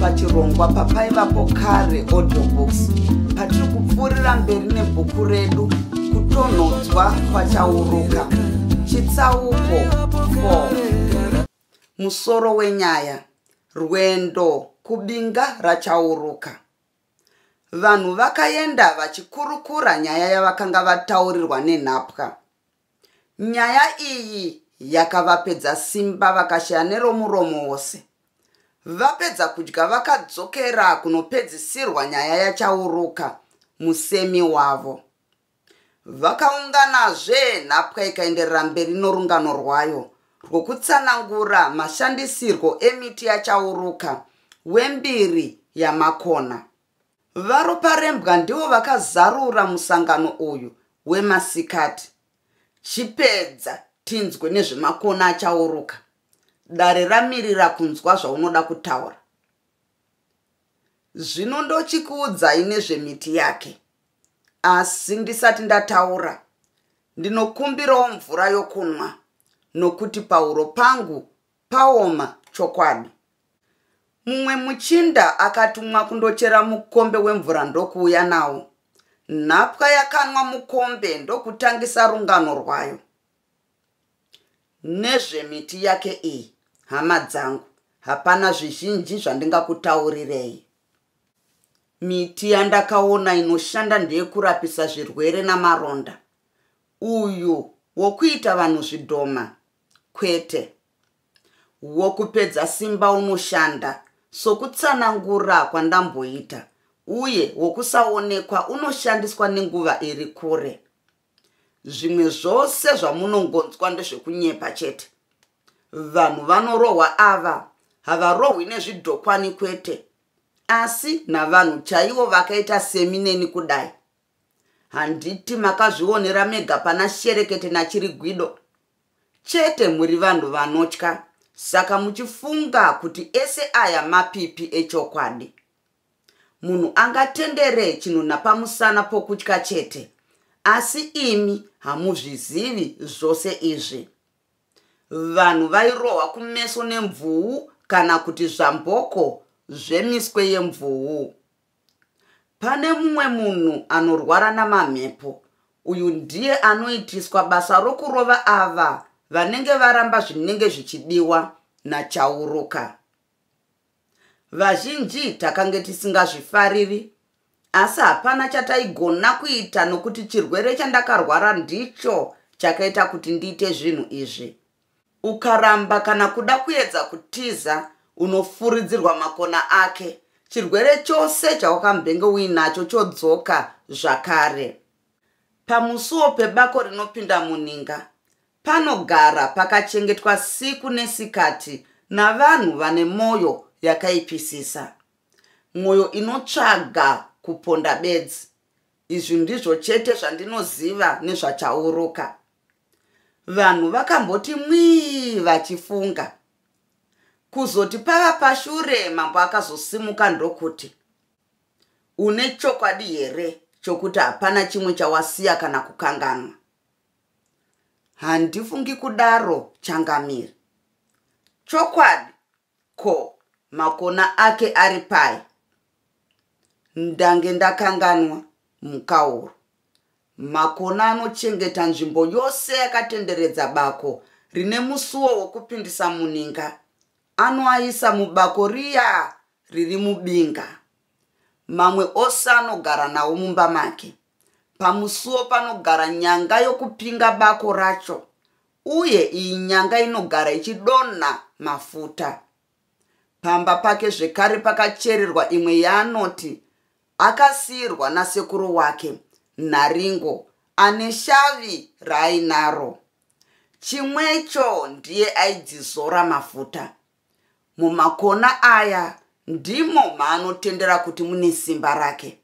Pachirongwa papaivapo kare audiobox patiri kupfuurira mberi nebhuku redu kutonhodzwa kwachauruka. Chitsauko 4. Musoro wenyaya. Rwendo kubinga rachauruka. Vanhu vakaenda vachikurukura nyaya yavakanga vataurirwa nenhapwa. Nyaya iyi yakavapedza simba vakashaya neromuromo wose. Vapedza kudya vakadzokera kunopedzisirwa nyaya yachauruka musemi wavo. Vakaunganazve nhapwa ikaenderera mberi norungano rwayo rwokutsanangura mashandisirwo emiti yachauruka wembiri yamakona. Varoparembwa ndivo vakazarura musangano uyu wemasikati. Chipedza tinzwe nezvemakona achauruka. Dare ramirira kunzwa zvaunoda kutaura. Zvino ndochikuudzai nezvemiti yake. Asi ndisati ndataura, ndinokumbirawo mvura yokunwa, nokuti pahuro pangu paoma chokwadi. Mumwe muchinda akatumwa kundochera mukombe wemvura ndokuuya nawo. Nhapwa yakanwa mukombe ndokutangisa rungano rwayo. Nezvemiti yake iyi, hama dzangu, hapana zvizhinji zvandingakutaurirei. Miti yandakaona inoshanda ndeyekurapisa zvirwere namaronda. Uyu wokuita vanhu zvidhoma, kwete. Wokupedza simba unoshanda, sokutsanangura kwandamboita, uye wokusaonekwa unoshandiswa nenguva iri kure. Zvimwe zvose zvamunongonzwa ndezvekunyepa chete. Vanhu vanorohwa ava havarohwi nezvidhokwani kwete, asi navanhu chaivo vakaita semineni kudai. Handiti makazvionera mega pana Sherekete naChirigwido. Chete muri vanhu vanotya, saka muchifunga kuti ese aya mapipi echokwadi. Munhu angatendere chinhu pamusana pokutya chete, asi imi hamuzvizivi zvose izvi. Vanhu vairohwa kumeso nemvuu kana kuti zvamboko zvemiswe yemvuu. Pane mumwe munhu anorwara namamhepo. Uyu ndiye anoitiswa basa rokurova ava vanenge varamba zvinenge zvichidiwa nachauruka. Vazhinji takange tisingazvifariri, asi hapana chataigona kuita nokuti chirwere chandakarwara ndicho chakaita kuti ndiite zvinhu izvi. Ukaramba kana kuda kuedza kutiza, unofuridzirwa makona ake. Chirwere chose chawakambenge uinacho chodzoka zvakare. Pamusuo pebako rinopinda muninga, panogara pakachengetwa siku nesikati navanhu vane moyo yakaipisisa. Mwoyo inotsvaga kuponda bedzi. Izvi ndizvo chete zvandinoziva nezvachauruka. Vanhu vakamboti mwii vachifunga. Kuzoti pava pashure mambo akazosimuka ndokuti, une chokwadi here chokuti hapana chimwe chawasiya kana kukanganwa? Handifungi kudaro, Changamire. Chokwadi, ko makona ake ari pai? Ndange ndakanganwa, mukauro. Makona anochengeta nzvimbo yose yakatenderedza bako rine musuo wokupindisa muninga. Anoaisa mubako riya riri mubinga. Mamwe ose anogara nawo mumba make. Pamusuo panogara nyanga yokupinga bako racho, uye iyi nyanga inogara ichidonha mafuta. Pamba pake zvekare pakachererwa imwe yaanoti akasiyirwa nasekuru wake, Nharingo, ane shavi raainaro. Chimwecho ndiye aidzizora mafuta. Mumakona aya ndimo maanotendera kuti mune simba rake.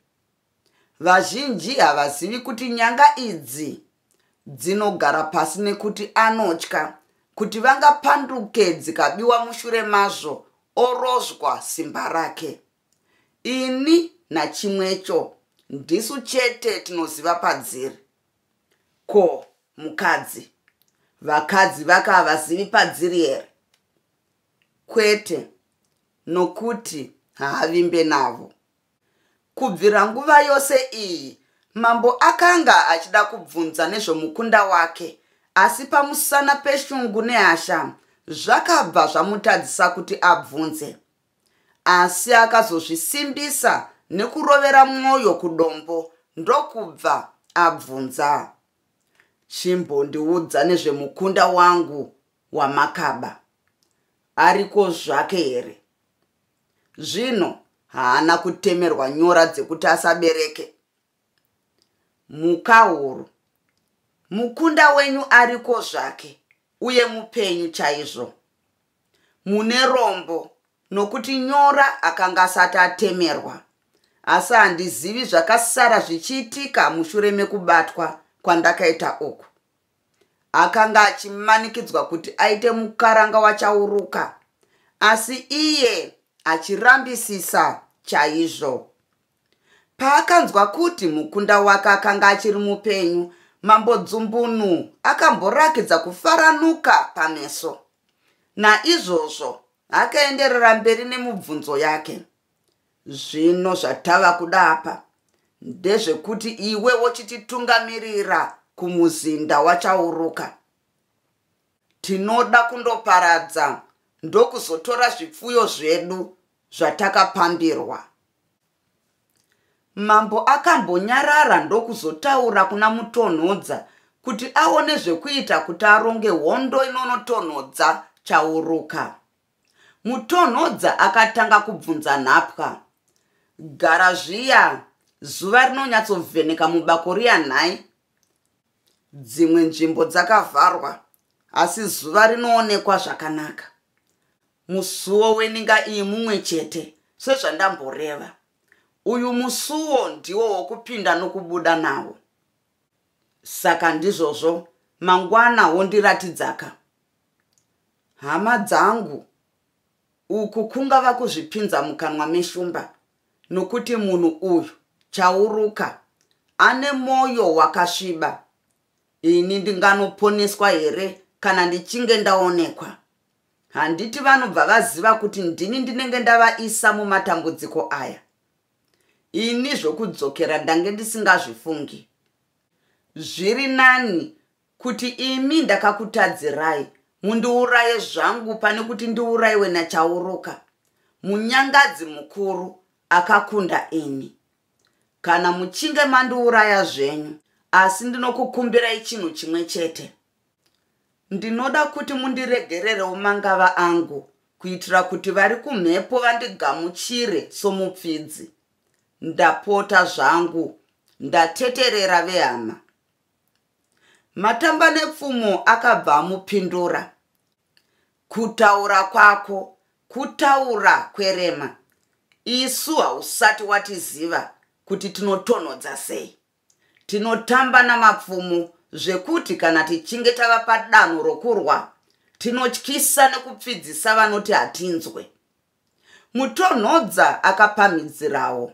Vazhinji havazivi kuti nyanga idzi dzinogara pasi nekuti anotya kuti vangapanduke dzikabiwa mushure mazvo orozwa simba rake. Ini nachimwecho ndisu chete tinoziva padziri. Ko mukadzi, vakadzi vaka havazivi padziri here? Kwete, nokuti haavimbe navo. Kubvira nguva yose iyi, mambo akanga achida kubvunza nezvomukunda wake, asi pamusana peshungu nehasha zvakabva zvamutadzisa kuti abvunze. Asi akazozvisimbisa nekurovera mwoyo kudombo, ndokubva abvunza. Chimbondiudza nezvemukunda wangu wamakaba. Ariko zvake here? Zvino haana kutemerwa nyora dzekuti asabereke. Mukahuru, mukunda wenyu ariko zvake, uye mupenyu chaizvo. Mune rombo, nokuti nyora akanga asati atemerwa. Asi handizivi zvakasara zvichiitika mushure mekubatwa kwandakaita uku. Akanga achimanikidzwa kuti aite mukaranga wachauruka, asi iye achirambisisa chaizvo. Paakanzwa kuti mukunda wake akanga achiri mupenyu, mambo Dzumbunu akamborakidza kufaranuka pameso. Naizvozvo akaenderera mberi nemubvunzo yake. Zvino zvatava kuda apa ndezvekuti iwe wochititungamirira kumuzinda wachauruka. Tinoda kundoparadza ndokuzotora zvipfuyo zvedu zvatakapambirwa. Mambo akambonyarara ndokuzotaura kuna mutonhodza kuti aone zvekuita kuti aronge hondo inonotonhodza chauruka. Mutonhodza akatanga kubvunza nhapwa. Gara zviya, zuva rinonyatsobveneka mubako riya nhai? Dzimwe nzvimbo dzakavharwa, asi zuva rinoonekwa zvakanaka. Musuwo weninga iyi mumwe chete, sezvandamboreva. Uyu musuwo ndiwo wokupinda nokubuda nawo. Saka ndizvozvo mangwana wondiratidzaka. Hama dzangu, uku kungava kuzvipinza mukanwa meshumba, nokuti munhu uyu chauruka ane moyo wakasviba. Ini ndinganoponeswa here kana ndichinge ndaonekwa? Handiti vanobva vaziva kuti ndini ndinenge ndavaisa mumatambudziko aya. Ini zvokudzokera ndange ndisingazvifungi. Zviri nani kuti imi ndakakutadzirai mundiuraye zvangu pane kuti ndiurayiwe nachauruka, munyangadzi mukuru akakunda ini. Kana muchinge mandiuraya zvenyu, asi ndinokukumbirai chinhu chimwe chete. Ndinoda kuti mundiregererewo mangava angu, kuitira kuti vari kumhepo vandigamuchire somupfidzi. Ndapota zvangu, ndateterera vehama. Matamba nepfumo akabva amupindura. Kutaura kwako, kutaura kwerema. Isu hausati watiziva kuti tinotonhodza sei. Tinotamba namapfumo zvekuti kana tichinge tava padanho rokurwa, tinotyisa nekupfidzisa vanoti hatinzwe. Mutonhodza akapamhidzirawo.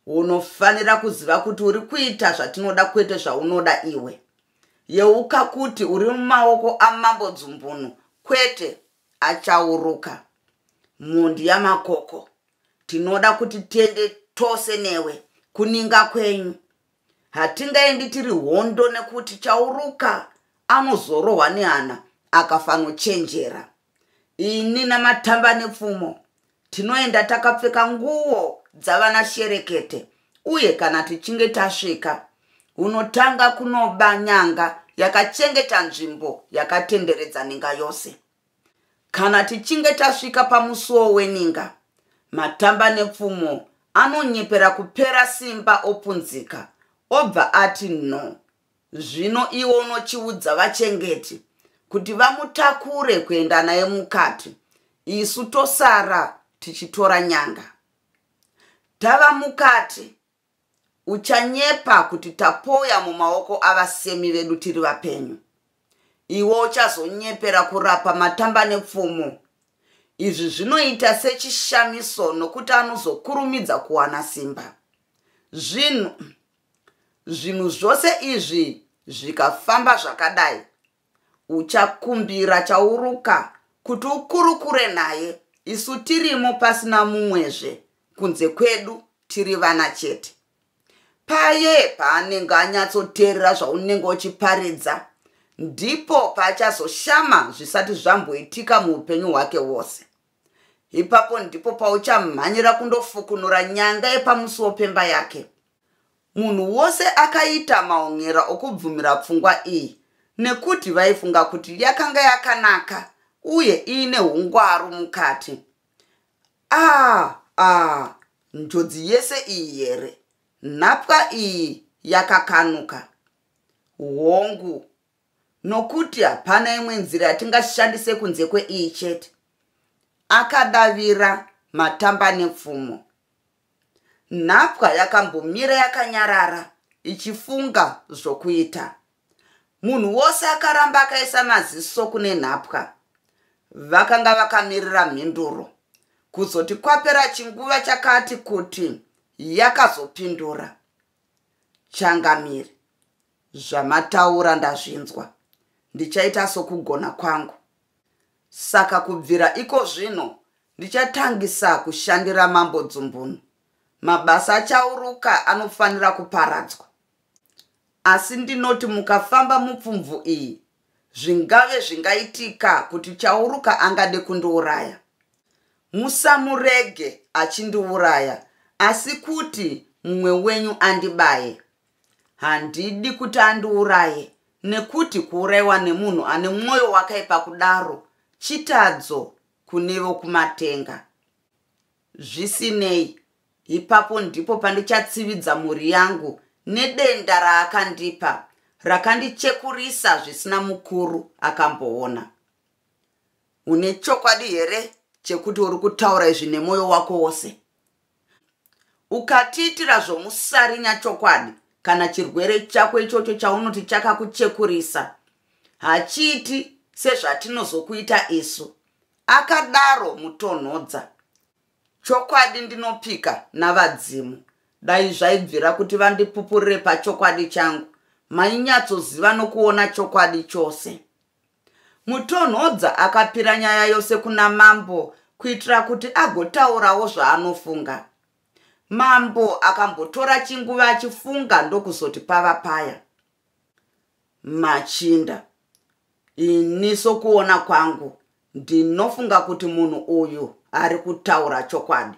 Unofanira kuziva kuti uri kuita zvatinoda kwete zvaunoda iwe. Yeuka kuti uri mumaoko amambo Dzumbunu, kwete achauruka. Mhundi yamakoko, tinoda kuti tiende tose newe kuninga kwenyu. Hatingaendi tiri hondo nekuti chauruka anozorohwa nehana akafanochenjera. Ini namatamba nepfumo tinoenda takapfeka nguo dzavana sherekete, uye kana tichinge tasvika unotanga kunoba nyanga yakachengeta nzvimbo yakatenderedza ninga yose. Kana tichinge tasvika pamusuwo weninga, matamba nepfumo anonyepera kupera simba opunzika, obva ati no. Zvino iwo unochiudza vachengeti kuti vamutakure kuenda naye mukati. isu tosara tichitora nyanga. Tava mukati, uchanyepa kuti tapoya mumaoko avasemi vedu tiri vapenyu. Iwo uchazonyepera kurapa matamba nepfumo. Izvi zvinoita sechishamiso nokuti anozokurumidza kuwana simba. Zvinhu zvose izvi zvikafamba zvakadai, uchakumbira chauruka kuti ukurukure naye, isu tirimo pasina mumwezve, kunze kwedu tiri vana chete. Paye paanenge anyatsoteerera zvaunenge uchiparidza, ndipo pachazoshama zvisati zvamboitika muupenyu hwake wose. Ipapo ndipo pauchamhanyira kundofukunura nyanga yepamusuwo pemba yake. Munhu wose akaita maonyera okubvumira pfungwa iyi, nekuti vaifunga kuti yakanga yakanaka uye ine hungwaru mukati. Njodzi yese iyi here, nhapwa iyi yakakanuka. Hongu, nokuti hapana imwe nzira yatingashandise kunze kweiyi chete. Akadavira matamba nepfumo. Nhapwa yakambomira yakanyarara, ichifunga zvokuita. Munhu wose akaramba akaisa maziso kune nhapwa. Vakanga vakamirira mhinduro. Kuzoti kwapera chinguva chakati kuti yakazopindura. Changamire, zvamataura ndazvinzwa. Ndichaita sokugona kwangu. Saka kubvira iko zvino, ndichatangisa kushandira mambo Dzumbunu. Mabasa achauruka anofanira kuparadzwa. Asi ndinoti mukafamba mupfumvu iyi, zvingave zvingaitika kuti chauruka angade kundiuraya. Musamurege achindiuraya, asi kuti mumwe wenyu andibaye. Handidi kuti andiuraye, nekuti kuurayiwa nemunhu ane mwoyo wakaipa kudaro chitadzo kunevo kumatenga. Zvisinei, ipapo ndipo pandichatsividza mhuri yangu nedenda raakandipa, rakandichekurisa zvisina mukuru akamboona. Une chokwadi here chekuti uri kutaura izvi nemwoyo wako wose? Ukatiitira zvomusarinya chokwadi, kana chirwere chako ichocho chaunoti chakakuchekurisa, hachiiti sezvatinozokuita isu. Akadaro mutonhodza. Chokwadi ndinopika navadzimu. Dai zvaibvira kuti vandipupurire pachokwadi changu, mainyatsoziva nokuona chokwadi chose. Mutonhodza akapira nyaya yose kuna mambo kuitira kuti agotaurawo zvaanofunga. Mambo akambotora chinguva achifunga ndokuzoti pava paya. Machinda, ini sokuona kwangu, ndinofunga kuti munhu uyu ari kutaura chokwadi.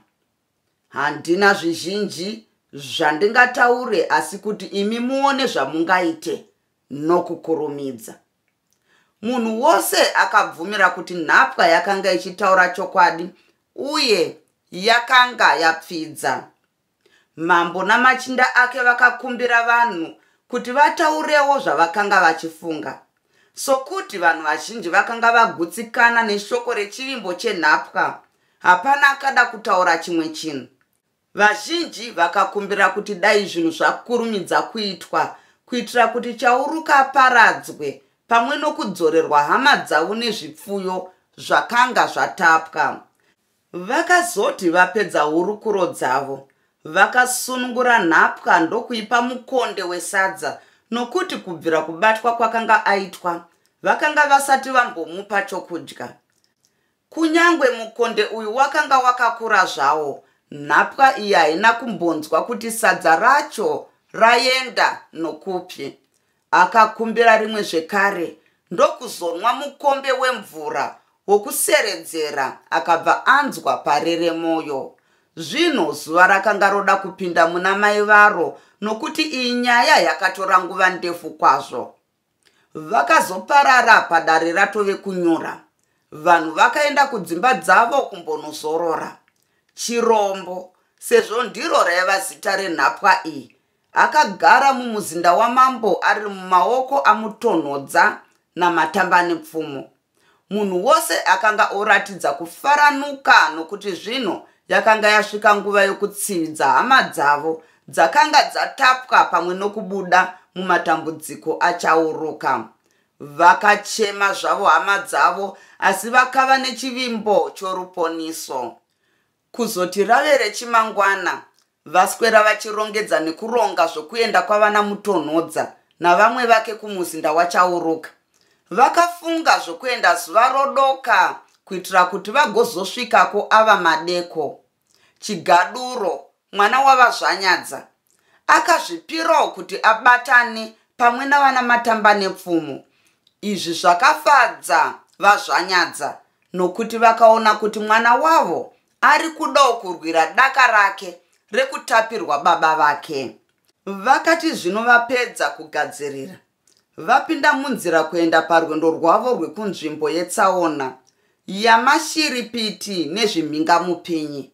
Handina zvizhinji zvandingataure, asi kuti imi muone zvamungaite nokukurumidza. Munhu wose akabvumira kuti nhapwa yakanga ichitaura chokwadi uye yakanga yapfidza. Mambo namachinda ake vakakumbira vanhu kuti vataurewo zvavakanga vachifunga. Sokuti vanhu vazhinji vakanga vagutsikana neshoko rechivimbo chenhapwa, hapana akada kutaura chimwe chinhu. Vazhinji vakakumbira kuti dai zvinhu zvakurumidza kuitwa, kuitira kuti chauruka aparadzwe, pamwe nokudzorerwa hama dzavo nezvipfuyo zvakanga zvatapwa. Vakazoti vapedza hurukuro dzavo, vakasunungura nhapwa ndokuipa mukonde wesadza, nokuti kubvira kubatwa kwakanga aitwa, vakanga vasati vambomupa chokudya. Kunyangwe mukonde uyu wakanga wakakura zvawo, nhapwa iyi haina kumbonzwa kuti sadza racho raenda nokupi. Akakumbira rimwe zvekare, ndokuzonwa mukombe wemvura wokuseredzera, akabva anzwa parere moyo. Zvino zuva rakanga roda kupinda muna mai varo, nokuti iyi nyaya yakatora nguva ndefu kwazvo. Vakazoparara padare ratove kunyura. Vanhu vakaenda kudzimba dzavo kumbonozorora. Chirombo, sezvo ndiro raiva zita renhapwa iyi, akagara mumuzinda wamambo ari mumaoko amutonhodza namatamba nepfumo. munhu wose akanga oratidza kufaranuka nokuti zvino yakanga yasvika nguva yokutsividza hama dzavo dzakanga dzatapwa pamwe nokubuda mumatambudziko achauruka. Vakachema zvavo hama dzavo, asi vakava nechivimbo choruponiso. Kuzoti rave rechimangwana, vaswera vachirongedza nekuronga zvokuenda kwavana Mutonhodza navamwe vake kumuzinda wachauruka. Vakafunga zvokuenda zuva rodoka kuitira kuti vagozosvikako ava madeko. Chigaduro, mwana wavazvanyadza, akazvipirawo kuti abatane pamwe navana Matamba nepfumo. Izvi zvakafadza vazvanyadza nokuti vakaona kuti mwana wavo ari kudawo kurwira daka rake rekutapirwa baba vake. Vakati zvino vapedza kugadzirira, vapinda munzira kuenda parwendo rwavo rwekunzvimbo yetsaona yamashiripiti nezvimhingamupinyi.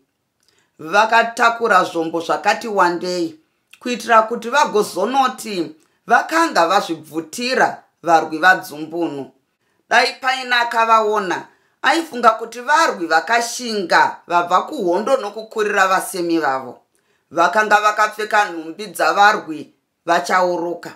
Vakatakura zvombo zvakati wandei kuitira kuti vagozonoti vakanga vazvibvutira varwi vadzumbunu. Dai paina akavaona, aifunga kuti varwi vakashinga vabva kuhondo nokukurira vasemi vavo. Vakanga vakapfeka nhumbi dzavarwi vachauruka.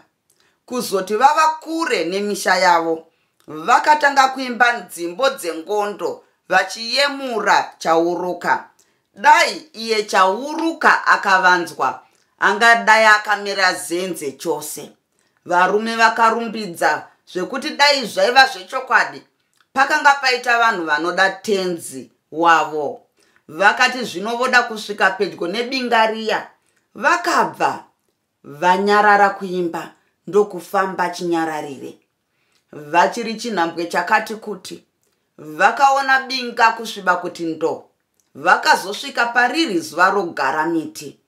Kuzoti vava kure nemisha yavo, vakatanga kuimba nzimbo dzengondo vachiyemura chauruka. Dai iye chauruka akavanzwa, angadai akamera zenze chose. Varume vakarumbidza zvekuti dai zvaiva zvechokwadi, pakanga paita vanhu vanoda tenzi wavo. Vakati zvino voda kusvika pedyo nebinga riya, vakabva vanyarara kuimba ndokufamba chinyararire. Vachiri chinhambwe chakati kuti, vakaona binga kusviba kuti ndo. Vakazosvika pariri zuva rogara miti.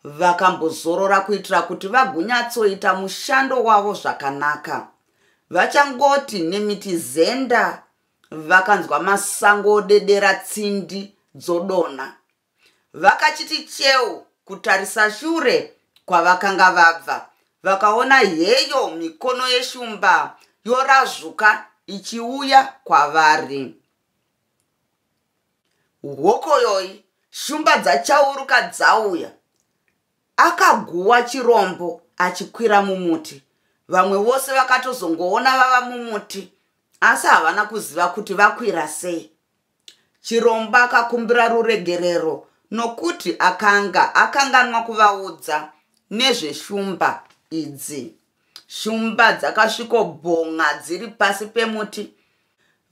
Vakambozorora kuitira kuti vagunyatsoita mushando wavo zvakanaka. Vachangoti nemiti zenda, vakanzwa masango odedera tsindi dzodona. Vakachiti cheu kutarisa shure kwavakanga vabva. Vakaona heyo mikono yeshumba yorazvuka ichiuya kwavari. Hokoyoi, shumba dzachauruka dzauya. Akaguwa chirombo achikwira mumuti. Vamwe vose vakatozongoona vava mumuti, asi havana kuziva kuti vakwira sei. Chirombo akakumbira ruregerero nokuti akanganwa kuvaudza nezveshumba idzi. Shumba dzakasvikobhonga dziri pasi pemuti.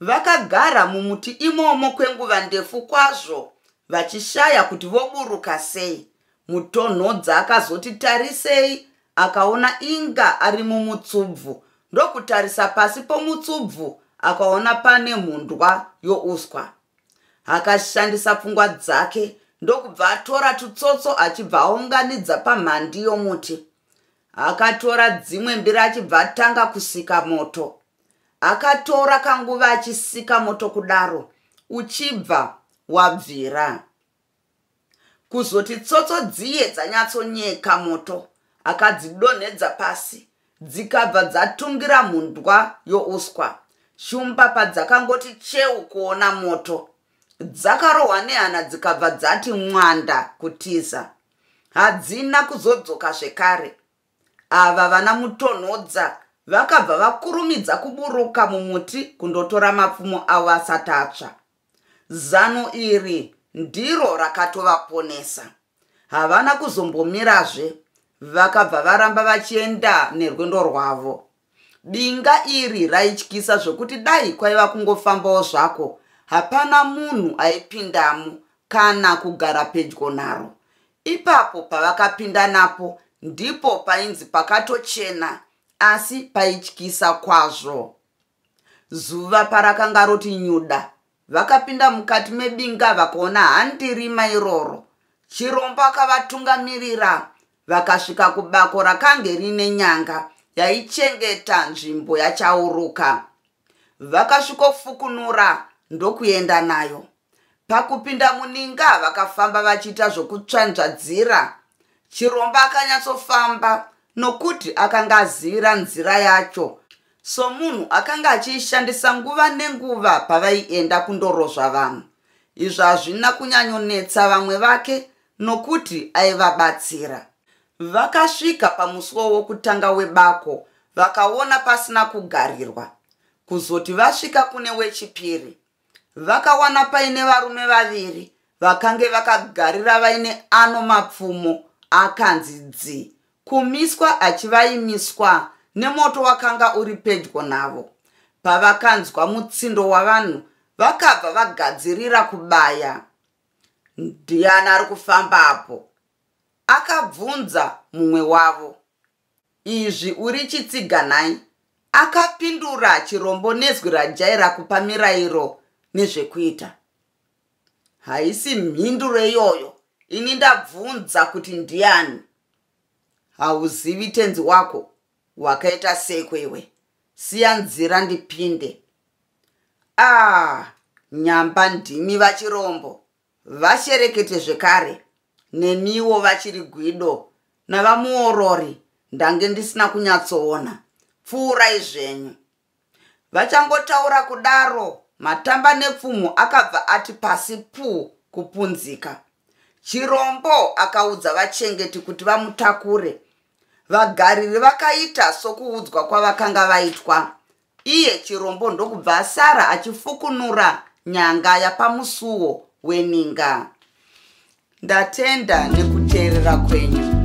Vakagara mumuti imomo kwenguva ndefu kwazvo, vachishaya kuti voburuka sei. Mutonhodza akazoti tarisei, akaona inga ari mumutsubvu. Ndokutarisa pasi pomutsubvu, akaona pane mhundwa youswa. Akashandisa pfungwa dzake, ndokubva atora tutsotso achibva aunganidza pamhandi yomuti. Akatora dzimwe mbiri achibva atanga kusika moto. Akatora kanguva achisika moto kudaro, uchibva wabvira. Kuzoti tsotso dziye dzanyatsonyeka moto, akadzidonhedza pasi, dzikabva dzatungira mhundwa youswa. Shumba padzakangoti cheu kuona moto, dzakarohwa nehana dzikabva dzati mwanda kutiza. Hadzina kuzodzoka zvekare. Ava vana Mutonhodza vakabva vakurumidza kuburuka mumuti kundotora mapfumo avo asati atsva. Zano iri ndiro rakatovaponesa. Havana kuzombomirazve, vakabva varamba vachienda nerwendo rwavo. Binga iri raityisa zvokuti dai kwaiva kungofambawo zvako, hapana munhu aipindamo kana kugara pedyo naro. Ipapo pavakapinda napo, ndipo painzi pakatochena, asi paityisa kwazvo. Zuva parakanga roti nyuda, vakapinda mukati mebinga vakaona handirima iroro. Chirombo akavatungamirira, vakasvika kubako rakange rine nyanga yaichengeta nzvimbo yachauruka. Vakasvikofukunura ndokuenda nayo. Pakupinda muninga vakafamba vachiita zvokutsvanzvadzira. Chirombo akanyatsofamba nokuti akanga azivira nzira yacho, so munhu akanga achiishandisa nguva nenguva pavaienda kundorozva vanhu. Izvo hazvina kunyanyonetsa vamwe vake nokuti aivabatsira. Vakasvika pamusuwo wokutanga webako, vakaona pasina kugarirwa. Kuzoti vasvika kune wechipiri, vakawana paine varume vaviri vakange vakagarira vaine ano mapfumo akanzi dzi, kumiswa achivaimiswa nemoto wakanga uri pedyo navo. Pavakanzwa mutsindo wavanhu, vakabva vagadzirira kubaya. Ndiani ari kufambapo? Akabvunza mumwe wavo. Izvi uri chitsiganai? Akapindura chirombo nezwi rajaira kupa mirayiro nezvekuita. Haisi mhinduro iyoyo, ini ndabvunza kuti ndiani. Hauzivi tenzi wako? Wakaita seko iwe? Siya nzira ndipinde. Nyamba ndimi vachirombo. Vasherekete zvekare. Nemiwo vachiri Gwido navamuorori ndange ndisina kunyatsoona. Pfuurai zvenyu. Vachangotaura kudaro, matamba nepfumo akabva ati pasi pu kupunzika. Chirombo akaudza vachengeti kuti vamutakure. Vagariri vakaita sokuudzwa kwavakanga vaitwa. Iye chirombo ndokubva asara achifukunura nyanga yapamusuwo weninga. Ndatenda nekuteerera kwenyu.